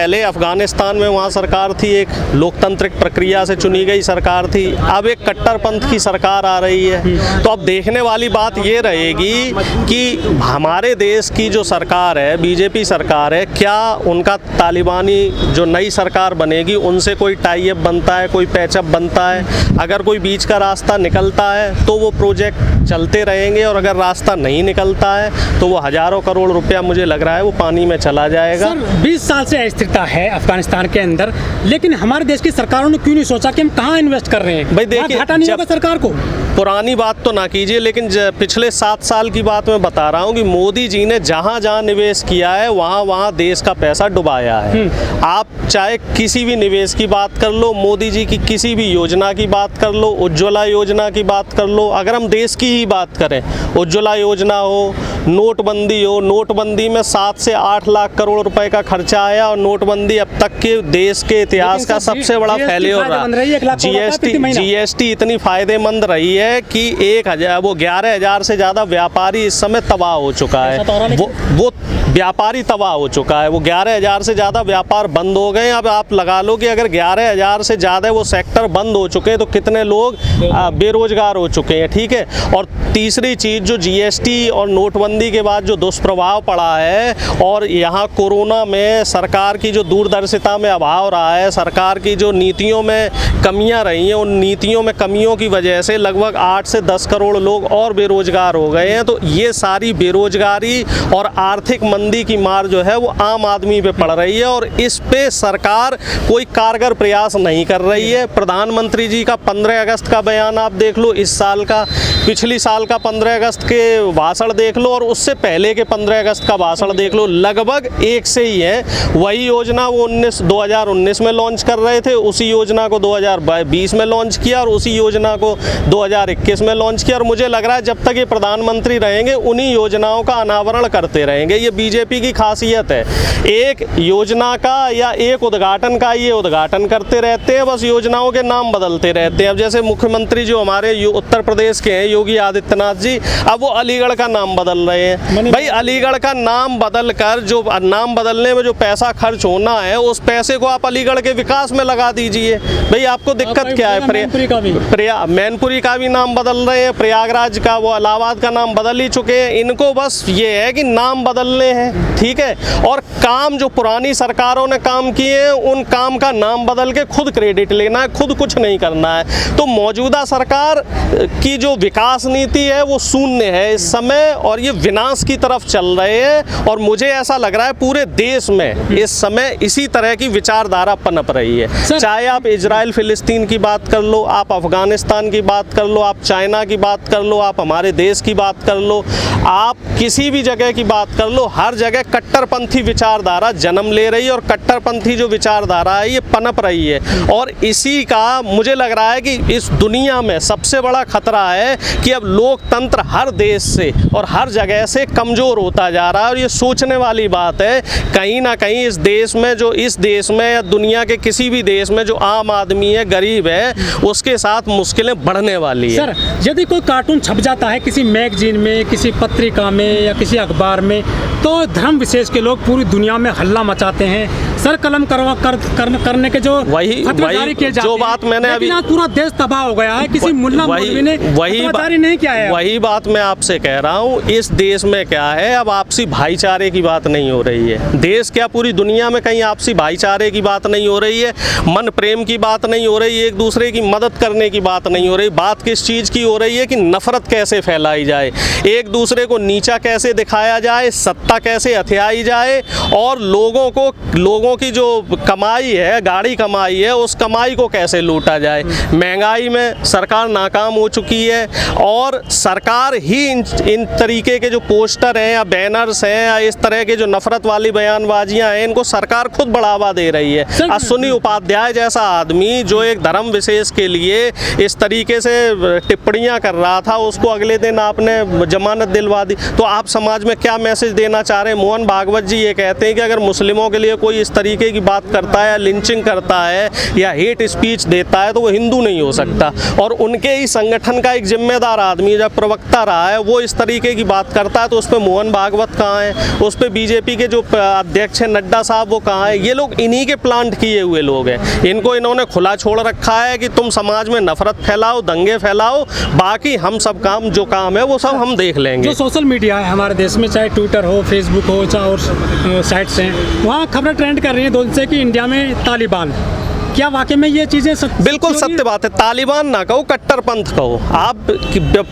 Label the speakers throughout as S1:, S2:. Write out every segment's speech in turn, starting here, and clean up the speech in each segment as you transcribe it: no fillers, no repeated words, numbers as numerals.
S1: पहले अफगानिस्तान में वहाँ सरकार थी, एक लोकतांत्रिक प्रक्रिया से चुनी गई सरकार थी, अब एक कट्टरपंथ की सरकार आ रही है। तो अब देखने वाली बात ये रहेगी कि हमारे देश की जो सरकार है, बीजेपी सरकार है, क्या उनका तालिबानी जो नई सरकार बनेगी उनसे कोई टाई अप बनता है, कोई पैचअप बनता है। अगर कोई बीच का रास्ता निकलता है तो वो प्रोजेक्ट चलते रहेंगे, और अगर रास्ता नहीं निकलता है तो वो हज़ारों करोड़ रुपया मुझे लग रहा है वो पानी में चला जाएगा।
S2: सर 20 साल से अस्थिरता है अफगानिस्तान के अंदर, लेकिन हमारे देश की सरकारों ने क्यों नहीं सोचा कि हम कहाँ इन्वेस्ट कर रहे हैं?
S1: भाई देखिए,
S2: घाटा नहीं होगा सरकार को।
S1: पुरानी बात तो ना कीजिए, लेकिन पिछले 7 साल की बात मैं बता रहा हूँ कि मोदी जी ने जहाँ जहाँ निवेश किया है वहाँ वहाँ देश का पैसा डुबाया है। आप चाहे किसी भी निवेश की बात कर लो, मोदी जी की किसी भी योजना की बात कर लो, उज्ज्वला योजना की बात कर लो, अगर हम देश की ही बात करें, उज्ज्वला योजना हो, नोटबंदी हो, नोटबंदी में 7 से 8 लाख करोड़ रुपए का खर्चा आया, और नोटबंदी अब तक के देश के इतिहास का सबसे बड़ा फेल्योर रहा। जीएसटी इतनी फायदेमंद रही है कि 11,000 से ज़्यादा व्यापारी इस समय तबाह हो चुका है। वो व्यापारी तबाह हो चुका है, वो 11,000 से ज़्यादा व्यापार बंद हो गए। अब आप लगा लो कि अगर 11,000 से ज़्यादा वो सेक्टर बंद हो चुके हैं तो कितने लोग बेरोजगार हो चुके हैं, ठीक है। और तीसरी चीज़, जो जीएसटी और नोटबंदी के बाद जो दुष्प्रभाव पड़ा है, और यहाँ कोरोना में सरकार की जो दूरदर्शिता में अभाव रहा है, सरकार की जो नीतियों में कमियाँ रही हैं, उन नीतियों में कमियों की वजह से लगभग 8 से 10 करोड़ लोग और बेरोजगार हो गए हैं। तो ये सारी बेरोजगारी और आर्थिक मंदी की मार जो है वो आम आदमी पे पड़ रही है, और इस पे सरकार कोई कारगर प्रयास नहीं कर रही है। प्रधानमंत्री जी का 15 अगस्त का बयान आप देख लो, इस साल का, पिछली साल का 15 अगस्त के भाषण देख लो, और उससे पहले के 15 अगस्त का भाषण देख लो, लगभग एक से ही है। वही योजना वो 2019 में लॉन्च कर रहे थे, उसी योजना को 2020 में लॉन्च किया, और उसी योजना को 2021 में लॉन्च किया। और मुझे लग रहा है जब तक ये प्रधानमंत्री रहेंगे उन्हीं योजनाओं का अनावरण करते रहेंगे। ये बीजेपी की खासियत है, एक योजना का या एक उद्घाटन का ये उद्घाटन करते रहते हैं, बस योजनाओं के नाम बदलते रहते हैं। अब जैसे मुख्यमंत्री जो हमारे उत्तर प्रदेश के हैं, योगी आदित्यनाथ जी, अब वो अलीगढ़ का नाम बदल रहे हैं। भाई अलीगढ़ का नाम बदल कर, जो नाम बदलने में जो पैसा खर्च होना है, उस पैसे को आप अलीगढ़ के विकास में लगा दीजिए। भाई आपको दिक्कत क्या है? मैनपुरी का भी नाम बदल रहे हैं, प्रयागराज का, वो इलाहाबाद का नाम बदल ही चुके हैं। इनको बस ये है कि नाम बदलने हैं, ठीक है, और काम जो पुरानी सरकारों ने काम किए हैं उन काम का नाम बदल के खुद क्रेडिट लेना है, खुद कुछ नहीं करना है। तो मौजूदा सरकार की जो विकास नीति है वो शून्य है इस समय, और ये विनाश की तरफ चल रहे हैं। और मुझे ऐसा लग रहा है पूरे देश में इस समय इसी तरह की विचारधारा पनप रही है। चाहे आप इजराइल फिलिस्तीन की बात कर लो, आप अफगानिस्तान की बात कर लो, आप चाइना की बात कर लो, आप हमारे देश की बात कर लो, आप किसी भी जगह की बात कर लो, हर जगह कट्टरपंथी विचारधारा जन्म ले रही है, और कट्टरपंथी जो विचारधारा है ये पनप रही है। और इसी का मुझे लग रहा है कि इस दुनिया में सबसे बड़ा खतरा है कि अब लोकतंत्र हर देश से और हर जगह से कमज़ोर होता जा रहा है। और ये सोचने वाली बात है, कहीं ना कहीं इस देश में या दुनिया के किसी भी देश में जो आम आदमी है, गरीब है, उसके साथ मुश्किलें बढ़ने वाली है।
S2: सर, यदि कोई कार्टून छप जाता है किसी मैगजीन में, किसी पत्रिका में या किसी अखबार में, तो धर्म विशेष के लोग पूरी दुनिया में हल्ला मचाते हैं, सर कलम करने के जो फतवे जारी किए जाते हैं।
S1: जो बात मैंने अभी,
S2: पूरा देश तबाह हो गया है, किसी मुल्ला मौलवी ने जारी नहीं किया है।
S1: वही बात मैं आपसे कह रहा हूँ, इस देश में क्या है, अब आपसी भाईचारे की बात नहीं हो रही है। देश क्या, पूरी दुनिया में कहीं आपसी भाईचारे की बात नहीं हो रही है, मन प्रेम की बात नहीं हो रही है, एक दूसरे की मदद करने की बात नहीं हो रही। बात किस चीज़ की हो रही है कि नफरत कैसे फैलाई जाए, एक दूसरे को नीचा कैसे दिखाया जाए, सत्ता कैसे हथियाई जाए, और लोगों की जो कमाई है, गाड़ी कमाई है, उस कमाई को कैसे लूटा जाए। महंगाई में सरकार नाकाम हो चुकी है, और सरकार ही इन तरीके के जो पोस्टर हैं या बैनर्स हैं या इस तरह के जो नफरत वाली बयानबाजियां हैं, इनको सरकार खुद बढ़ावा दे रही है। अश्विनी उपाध्याय जैसा आदमी जो एक धर्म विशेष के लिए इस तरीके से टिप्पणियां कर रहा था, उसको अगले दिन आपने जमानत दिलवा दी। तो आप समाज में क्या मैसेज देना चाह रहे हैं? मोहन भागवत जी ये कहते हैं कि अगर मुस्लिमों के लिए कोई इस तरीके की बात करता है, लिंचिंग करता है या हेट स्पीच देता है तो वो हिंदू नहीं हो सकता। और उनके ही संगठन का एक जिम्मेदार आदमी जब प्रवक्ता रहा है वो इस तरीके की बात करता है तो उस पर मोहन भागवत कहाँ है, उस पर बीजेपी के जो अध्यक्ष हैं नड्डा साहब वो कहाँ है। ये लोग इन्हीं के प्लांट किए हुए लोग हैं, इनको इन्होंने खुला छोड़ रखा है कि तुम समाज में नफरत फैलाओ, दंगे फैलाओ, बाकी हम सब काम जो काम है वो सब हम देख लेंगे।
S2: जो सोशल मीडिया है हमारे देश में, चाहे ट्विटर हो, फेसबुक हो, चाहे और साइट्स हैं, वहाँ खबरें ट्रेंड कर रही हैं 2 दिन से कि इंडिया में तालिबान। क्या वाकई में ये चीज़ें
S1: बिल्कुल सत्य बात है। तालिबान ना कहो, कट्टरपंथ कहो। आप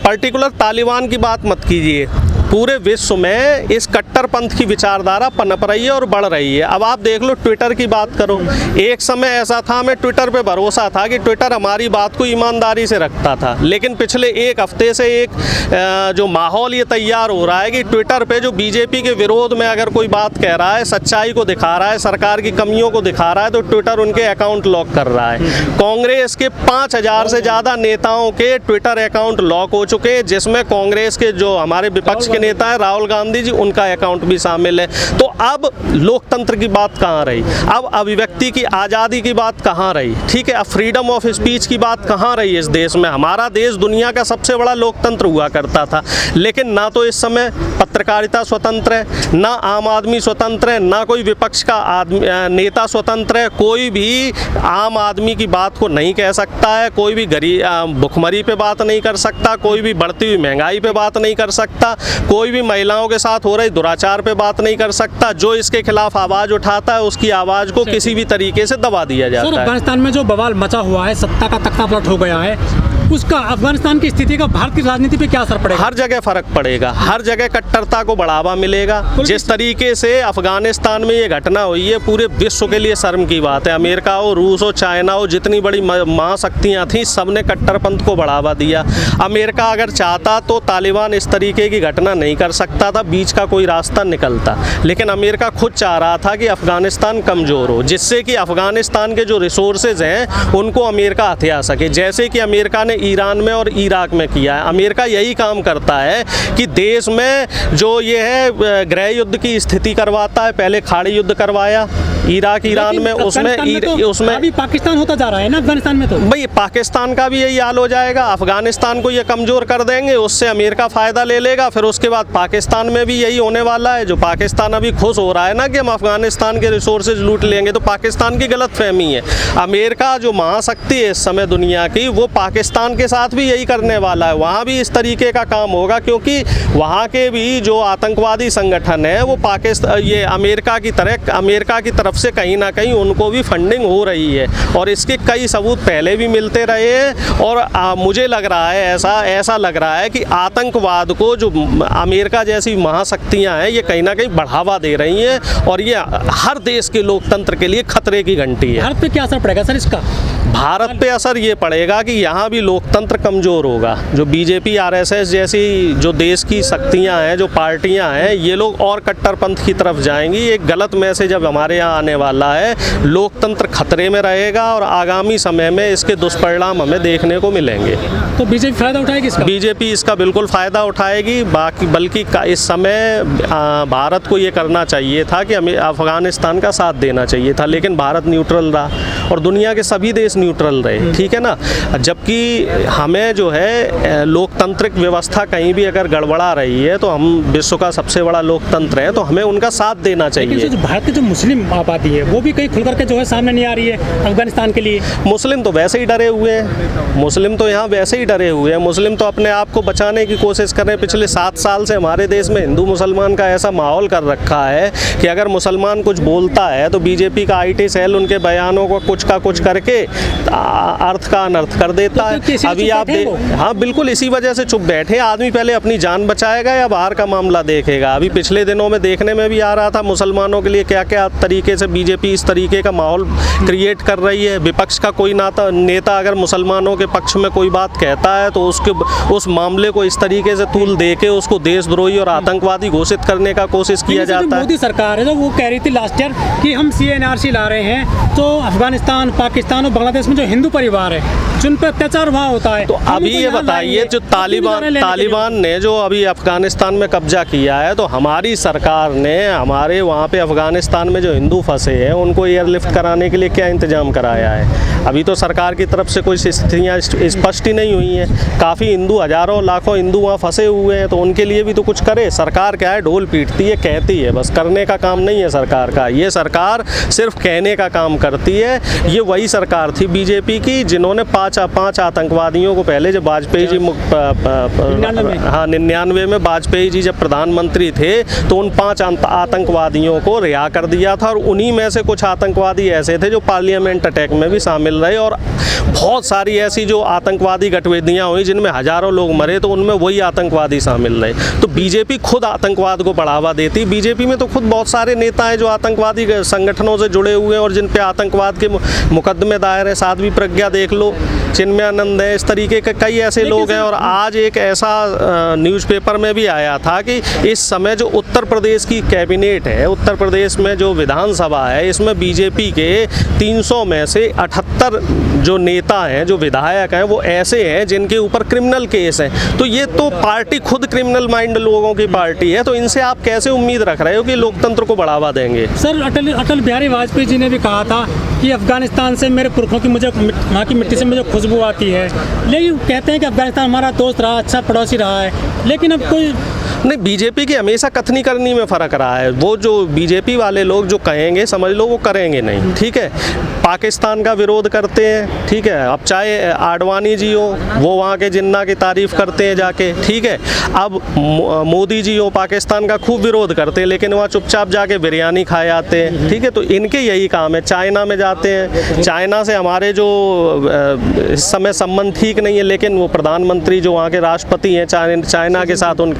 S1: पर्टिकुलर तालिबान की बात मत कीजिए। पूरे विश्व में इस कट्टरपंथ की विचारधारा पनप रही है और बढ़ रही है। अब आप देख लो, ट्विटर की बात करो। एक समय ऐसा था, हमें ट्विटर पे भरोसा था कि ट्विटर हमारी बात को ईमानदारी से रखता था, लेकिन पिछले एक हफ्ते से एक जो माहौल ये तैयार हो रहा है कि ट्विटर पे जो बीजेपी के विरोध में अगर कोई बात कह रहा है, सच्चाई को दिखा रहा है, सरकार की कमियों को दिखा रहा है, तो ट्विटर उनके अकाउंट लॉक कर रहा है। कांग्रेस के 5000 से ज़्यादा नेताओं के ट्विटर अकाउंट लॉक हो चुके हैं, जिसमें कांग्रेस के जो हमारे विपक्ष के नेता है राहुल गांधी जी, उनका अकाउंट भी शामिल है। तो अब लोकतंत्र की बात कहाँ रही, अब अभिव्यक्ति की आज़ादी की बात कहाँ रही, ठीक है, अब फ्रीडम ऑफ स्पीच की बात कहाँ रही इस देश में। हमारा देश दुनिया का सबसे बड़ा लोकतंत्र हुआ करता था, लेकिन ना तो इस समय पत्रकारिता स्वतंत्र है, ना आम आदमी स्वतंत्र है, ना कोई विपक्ष का नेता स्वतंत्र है। कोई भी आम आदमी की बात को नहीं कह सकता है, कोई भी गरीब भुखमरी पे बात नहीं कर सकता, कोई भी बढ़ती हुई महंगाई पे बात नहीं कर सकता, कोई भी महिलाओं के साथ हो रही दुराचार पे बात नहीं कर सकता। जो इसके खिलाफ आवाज़ उठाता है उसकी आवाज़ को किसी भी तरीके से दबा दिया जाता है।
S2: अफगानिस्तान में जो बवाल मचा हुआ है, सत्ता का तख्ता पलट हो गया है, उसका अफगानिस्तान की स्थिति का भारत की राजनीति पे क्या असर पड़ेगा?
S1: हर जगह फर्क पड़ेगा, हर जगह कट्टरता को बढ़ावा मिलेगा। जिस तरीके से अफगानिस्तान में ये घटना हुई है, पूरे विश्व के लिए शर्म की बात है। अमेरिका हो, रूस हो, चाइना हो, जितनी बड़ी महाशक्तियाँ थीं, सबने कट्टरपंथ को बढ़ावा दिया। अमेरिका अगर चाहता तो तालिबान इस तरीके की घटना नहीं कर सकता था, बीच का कोई रास्ता निकलता, लेकिन अमेरिका खुद चाह रहा था कि अफगानिस्तान कमज़ोर हो, जिससे कि अफगानिस्तान के जो रिसोर्सेज हैं उनको अमेरिका हथिया सके, जैसे कि अमेरिका ने ईरान में और इराक में किया है। अमेरिका यही काम करता है कि देश में जो ये है गृह युद्ध की स्थिति करवाता है। पहले खाड़ी युद्ध करवाया इराक ईरान में, उसमें
S2: अभी पाकिस्तान होता जा रहा है ना अफगानिस्तान में। तो
S1: भाई पाकिस्तान का भी यही हाल हो जाएगा, अफगानिस्तान को ये कमज़ोर कर देंगे, उससे अमेरिका फ़ायदा ले लेगा, फिर उसके बाद पाकिस्तान में भी यही होने वाला है। जो पाकिस्तान अभी खुश हो रहा है ना कि हम अफगानिस्तान के रिसोर्सेज लूट लेंगे, तो पाकिस्तान की गलतफहमी है। अमेरिका जो महाशक्ति है इस समय दुनिया की, वो पाकिस्तान के साथ भी यही करने वाला है। वहाँ भी इस तरीके का काम होगा, क्योंकि वहाँ के भी जो आतंकवादी संगठन है वो पाकिस्तान ये अमेरिका की तरफ से कहीं ना कहीं उनको भी फंडिंग हो रही है, और इसके कई सबूत पहले भी मिलते रहे हैं। और मुझे लग रहा है ऐसा लग रहा है कि आतंकवाद को जो अमेरिका जैसी महाशक्तियाँ हैं ये कहीं ना कहीं बढ़ावा दे रही हैं, और ये हर देश के लोकतंत्र के लिए खतरे की घंटी है।
S2: भारत पे क्या असर पड़ेगा सर इसका?
S1: भारत पे असर ये पड़ेगा कि यहाँ भी लोकतंत्र कमज़ोर होगा। जो बीजेपी आरएसएस जैसी जो देश की शक्तियाँ हैं, जो पार्टियाँ हैं, ये लोग और कट्टरपंथ की तरफ जाएंगी। एक गलत मैसेज अब हमारे यहाँ आने वाला है, लोकतंत्र खतरे में रहेगा और आगामी समय में इसके दुष्परिणाम हमें देखने को मिलेंगे।
S2: तो बीजेपी फ़ायदा उठाएगी इसका?
S1: बीजेपी इसका बिल्कुल फ़ायदा उठाएगी। बल्कि इस समय भारत को ये करना चाहिए था कि हमें अफगानिस्तान का साथ देना चाहिए था, लेकिन भारत न्यूट्रल रहा और दुनिया के सभी देश न्यूट्रल रहे, ठीक है ना। जबकि हमें जो है लोकतांत्रिक व्यवस्था कहीं भी अगर गड़बड़ा रही है, तो हम विश्व का सबसे बड़ा लोकतंत्र है, तो हमें उनका साथ देना चाहिए।
S2: लेकिन जो भारत की जो मुस्लिम आबादी है वो भी कहीं खुल करके जो है सामने नहीं आ रही है अफगानिस्तान के लिए।
S1: मुस्लिम तो वैसे ही डरे हुए हैं, मुस्लिम तो यहाँ वैसे ही डरे हुए हैं। मुस्लिम तो अपने आप को बचाने की कोशिश कर रहे हैं। पिछले 7 साल से हमारे देश में हिंदू मुसलमान का ऐसा माहौल कर रखा है कि अगर मुसलमान कुछ बोलता है तो बीजेपी का IT सेल उनके बयानों को कुछ का कुछ करके अर्थ का अनर्थ कर देता है। अभी आप हाँ बिल्कुल इसी वजह से चुप बैठे। आदमी पहले अपनी जान बचाएगा या बाहर का मामला देखेगा। अभी पिछले दिनों में देखने में भी आ रहा था मुसलमानों के लिए क्या क्या तरीके से बीजेपी इस तरीके का माहौल क्रिएट कर रही है। विपक्ष का कोई नेता अगर मुसलमानों के पक्ष में कोई बात कहता है तो उस मामले को इस तरीके से तूल दे के उसको देशद्रोही और आतंकवादी घोषित करने का कोशिश किया जाता है।
S2: मोदी सरकार है जो वो कह रही थी लास्ट ईयर कि हम CNRC ला रहे हैं तो अफगानिस्तान अफगानिस्तान, पाकिस्तान और बांग्लादेश में जो हिंदू परिवार है जिन पर अत्याचार वहाँ होता है,
S1: तो अभी ये बताइए जो तालिबान ने जो अभी अफगानिस्तान में कब्जा किया है, तो हमारी सरकार ने हमारे वहाँ पे अफगानिस्तान में जो हिंदू फंसे हैं उनको एयरलिफ्ट कराने के लिए क्या इंतजाम कराया है? अभी तो सरकार की तरफ से कोई स्थितियाँ स्पष्ट ही नहीं हुई हैं। काफ़ी हिंदू, हज़ारों लाखों हिंदू वहाँ फंसे हुए हैं, तो उनके लिए भी तो कुछ करे। सरकार क्या है, ढोल पीटती है, कहती है, बस करने का काम नहीं है सरकार का। ये सरकार सिर्फ कहने का काम करती है। ये वही सरकार थी बीजेपी की जिन्होंने पाँच आतंकवादियों को पहले जब वाजपेयी जी 99 में वाजपेयी जी जब प्रधानमंत्री थे तो उन 5 आतंकवादियों को रिहा कर दिया था, और उन्हीं में से कुछ आतंकवादी ऐसे थे जो पार्लियामेंट अटैक में भी शामिल रहे, और बहुत सारी ऐसी जो आतंकवादी गतिविधियां हुई जिनमें हजारों लोग मरे, तो उनमें वही आतंकवादी शामिल रहे। तो बीजेपी खुद आतंकवाद को बढ़ावा देती। बीजेपी में तो खुद बहुत सारे नेता हैं जो आतंकवादी संगठनों से जुड़े हुए हैं और जिन पे आतंकवाद के मुकदमे दायर है। साध्वी प्रज्ञा देख लो, चिन्मयानंद है, इस तरीके के कई ऐसे लोग हैं। और आज एक ऐसा न्यूज़पेपर में भी आया था कि इस समय जो उत्तर प्रदेश की कैबिनेट है, उत्तर प्रदेश में जो विधानसभा है, इसमें बीजेपी के 300 में से 78 जो नेता हैं, जो विधायक हैं, वो ऐसे हैं जिनके ऊपर क्रिमिनल केस हैं। तो ये तो पार्टी खुद क्रिमिनल माइंड लोगों की पार्टी है, तो इनसे आप कैसे उम्मीद रख रहे हो कि लोकतंत्र को बढ़ावा देंगे?
S2: सर, अटल बिहारी वाजपेयी जी ने भी कहा था कि अफगानिस्तान से मेरे पुरखों की मुझे वहाँ की मिट्टी से मुझे खुशबू आती है, लेकिन कहते हैं कि अफगानिस्तान हमारा दोस्त रहा, अच्छा पड़ोसी रहा है, लेकिन अब कोई
S1: नहीं। बीजेपी की हमेशा कथनी करनी में फ़र्क रहा है। वो जो बीजेपी वाले लोग जो कहेंगे, समझ लो वो करेंगे नहीं, ठीक है। पाकिस्तान का विरोध करते हैं, ठीक है। अब चाहे आडवाणी जी हो, वो वहाँ के जिन्ना की तारीफ़ करते हैं जाके, ठीक है। अब मोदी जी हो, पाकिस्तान का खूब विरोध करते हैं, लेकिन वहाँ चुपचाप जाके बिरयानी खाए आते हैं, ठीक है। तो इनके यही काम है। चाइना में जाते हैं, चाइना से हमारे जो इस समय संबंध ठीक नहीं है, लेकिन वो प्रधानमंत्री जो वहाँ के राष्ट्रपति हैं चाइना के साथ, उन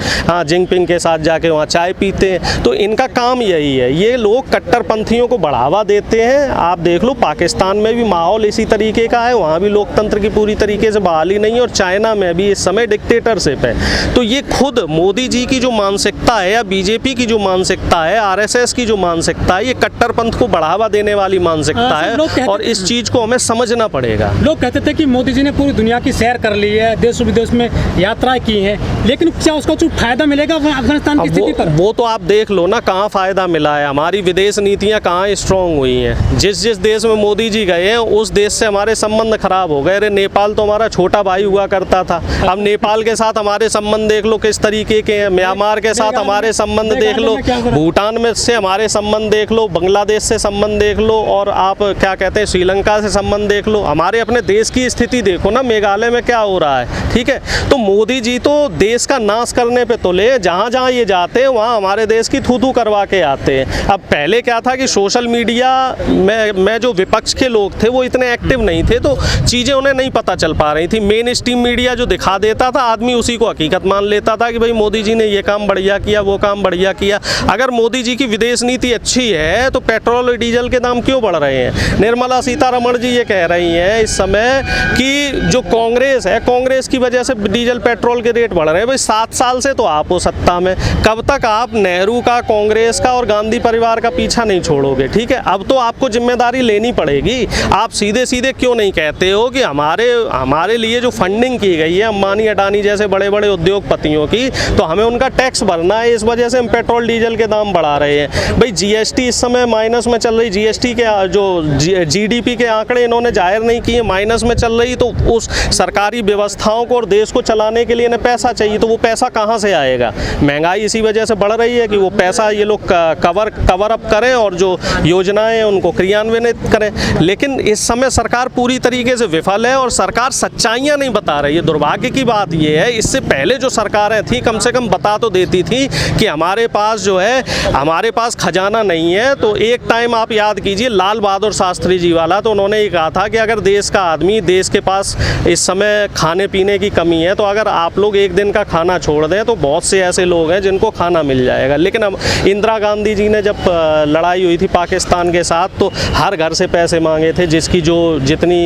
S1: जिनपिंग के साथ जाके वहाँ चाय पीते हैं। तो इनका काम यही है। ये लोग कट्टरपंथियों को बढ़ावा देते हैं। आप देख लो, पाकिस्तान में भी माहौल इसी तरीके का है, वहाँ भी लोकतंत्र की पूरी तरीके से बहाली नहीं है, और चाइना में भी इस समय डिक्टेटरशिप है। तो ये खुद मोदी जी की जो मानसिकता है या बीजेपी की जो मानसिकता है, आरएसएस की जो मानसिकता है, ये कट्टरपंथ को बढ़ावा देने वाली मानसिकता है, और इस चीज़ को हमें समझना पड़ेगा।
S2: लोग कहते थे कि मोदी जी ने पूरी दुनिया की सैर कर ली है, देश विदेश में यात्राएं की हैं, लेकिन क्या उसका कुछ फायदा मिलेगा अफगानिस्तान की स्थिति पर?
S1: वो तो आप देख लो ना, कहाँ फ़ायदा मिला है। हमारी विदेश नीतियाँ कहाँ स्ट्रॉन्ग हुई हैं। जिस देश में मोदी जी गए हैं उस देश से हमारे संबंध खराब हो गए। अरे नेपाल तो हमारा छोटा भाई हुआ करता था, अब नेपाल के साथ हमारे संबंध देख लो किस तरीके के हैं। म्यांमार के साथ हमारे संबंध देख लो, भूटान में से हमारे संबंध देख लो, बांग्लादेश से संबंध देख लो, और आप क्या कहते हैं श्रीलंका से संबंध देख लो। हमारे अपने देश की स्थिति देखो ना, मेघालय में क्या हो रहा है, ठीक है। तो मोदी जी तो देश का नाश करने पे तुले, जहाँ जहाँ ये जाते हैं वहाँ हमारे देश की थू करवा के आते हैं। अब पहले क्या था कि सोशल मीडिया में जो विपक्ष के लोग थे वो इतने एक्टिव नहीं थे, तो चीज़ें उन्हें नहीं पता चल पा रही थी। मेन स्ट्रीम मीडिया जो दिखा देता था, आदमी उसी को हकीकत मान लेता था कि भाई मोदी जी ने ये काम बढ़िया किया, वो काम बढ़िया किया। अगर मोदी जी की विदेश नीति अच्छी है तो पेट्रोल और डीजल के दाम क्यों बढ़ रहे हैं? निर्मला सीतारमण जी ये कह रही हैं इस समय कि जो कांग्रेस है, कांग्रेस की वजह से डीजल पेट्रोल के रेट बढ़ रहे हैं। भाई 7 साल से तो आप हो सत्ता में, कब तक आप नेहरू का, कांग्रेस का और गांधी परिवार का पीछा नहीं छोड़ोगे, ठीक है। अब तो आपको जिम्मेदारी लेनी पड़ेगी। आप सीधे सीधे क्यों नहीं कहते हो कि हमारे लिए जो फंडिंग की गई है अंबानी अडानी जैसे बड़े बड़े उद्योगपतियों की, तो हमें उनका टैक्स भरना है, इस वजह से हम पेट्रोल डीजल के दाम बढ़ा रहे हैं। भाई जीएसटी इस समय माइनस में चल रही, जीएसटी के जो जीडीपी के आंकड़े इन्होंने जाहिर नहीं किए, माइनस में चल रही। तो उस सरकारी व्यवस्थाओं को और देश को चलाने के लिए इन्हें पैसा चाहिए, तो वो पैसा कहाँ से आएगा? महंगाई इसी वजह से बढ़ रही है कि वो पैसा ये लोग कवर अप करें और जो योजनाएं हैं उनको क्रियान्वित करें। लेकिन इस समय सरकार पूरी तरीके से विफल है और सरकार सच्चाइयां नहीं बता रही है। दुर्भाग्य की बात ये है, इससे पहले जो सरकारें थी कम से कम बता तो देती थी कि हमारे पास जो है, हमारे पास खजाना नहीं है। तो एक टाइम आप याद कीजिए लाल बहादुर शास्त्री जी वाला, तो उन्होंने ये कहा था कि अगर देश का आदमी, देश के पास इस समय खाने पीने की कमी है, तो अगर आप लोग एक दिन का खाना छोड़ दें तो बहुत से ऐसे लोग हैं जिनको खाना मिल जाएगा। लेकिन अब इंदिरा गांधी जी ने जब लड़ाई हुई थी पाकिस्तान के साथ, तो हर घर से पैसे मांगे थे, जिसकी जो जितनी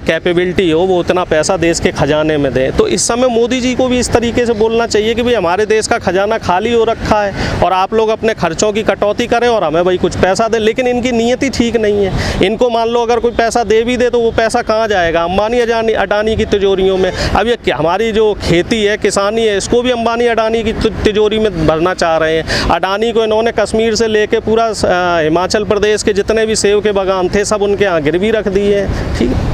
S1: कैपेबिलिटी हो वो उतना पैसा देश के खजाने में दें। तो इस समय मोदी जी को भी इस तरीके से बोलना चाहिए कि भाई हमारे देश का खजाना खाली हो रखा है और आप लोग अपने खर्चों की कटौती करें और हमें भाई कुछ पैसा दें। लेकिन इनकी नीयति ठीक नहीं है। इनको मान लो अगर कोई पैसा दे भी दे तो वो पैसा कहाँ जाएगा? अंबानी अडानी की तिजोरियों में। अब ये हमारी जो खेती है, किसानी है, इसको भी अंबानी अडानी की तिजोरी में भरना चाह रहे हैं। अडानी को इन्होंने कश्मीर से लेके पूरा हिमाचल प्रदेश के जितने भी सेब के बागान थे सब उनके यहाँ गिरवी रख दिए हैं। ठीक है।